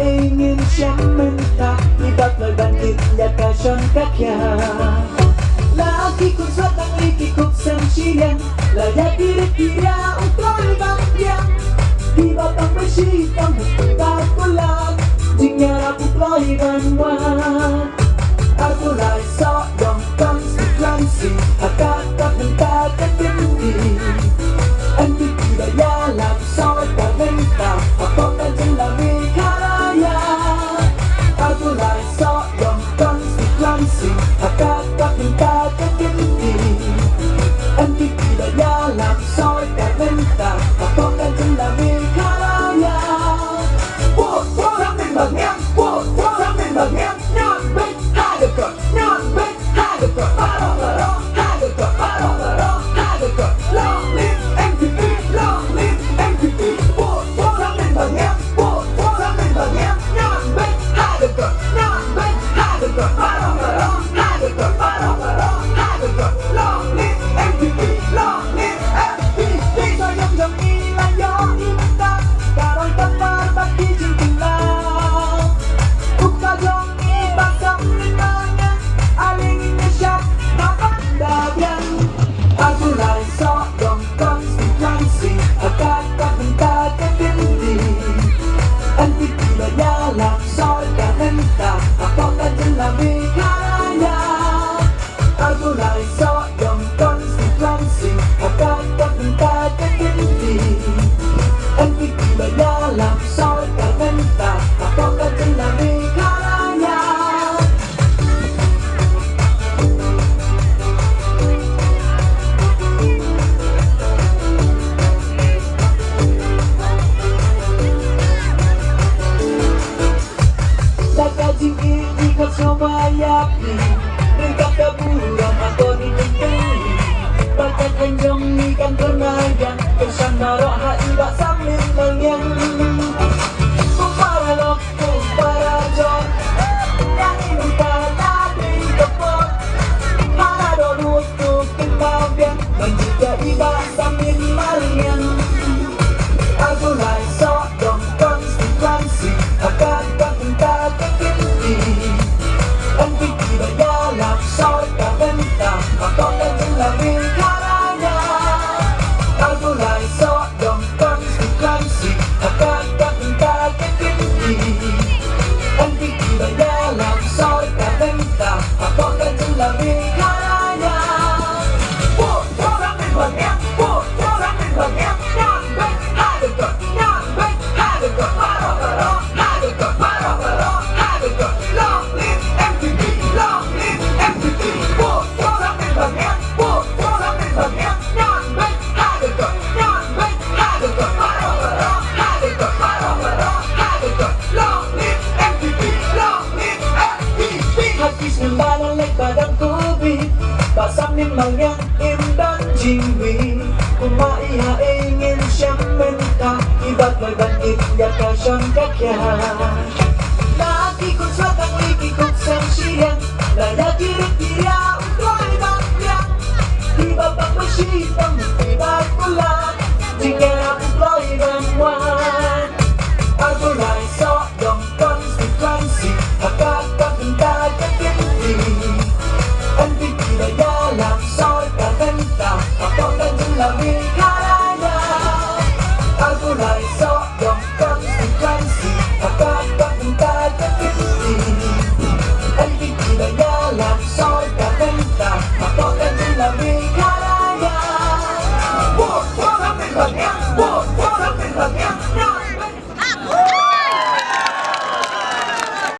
ingin siyang minta, iba't magbangkit niya kasyon kakya. Lagi kong suatang likikop sang siyan, layak kira-kira utoy bangkyan. Iba't ang masyitang kakulan, jingara puploy banwan. Aku lai so dong konstituensi, hakakat ng tagatindi. Hindi kaya lang so talenta, ako na dyan lamig karaya. Aku lai so dong konstituensi, hakakat ng tagatindi. Hindi kaya lang so talenta, ako na dyan lamig karaya. Wow, wow, ramen bagyan, wow, wow, ramen bagyan. Sumayapin, nagkakaburan ako nilintay. Pagkat kanyang ikan bernayan, kersang naroh iba sambil lang kumpara lok, kumpara jon, yang ini tadi kepot. Hado nutuk kentabian, dan juga iba sambil malian. Aku lai sok dong konstituensi, akan tak kekindi. Hindi kaya lang so talenta, ako na dyan lamig karaya. Ako lai so dong konstituensi, akan kakindi. Hindi kaya lang so talenta, ako na dyan lamig karaya. Wow, orang min bagyan, wow, orang min bagyan. Nyambay, hadugot, nyambay, hadugot, paro-paro, hadugot, paro-paro, hadugot. Long live MTV, long live MTV. Wow, orang min bagyan, wow, orang min bagyan. Nyambay, hadugot, paro-paro, hadugot, paro-paro, hadugot. Long live MTV, long live MTV. Hagis ng balalay padang kubit, basam ni mangyang imdan jiwi. Kung maihaingin siyang minta, iba't magbangkit niya kasyon kakya. Lagi kong suatang likikop sang siyan, layak kira-kira utoy bangkyan. Iba pang masyitang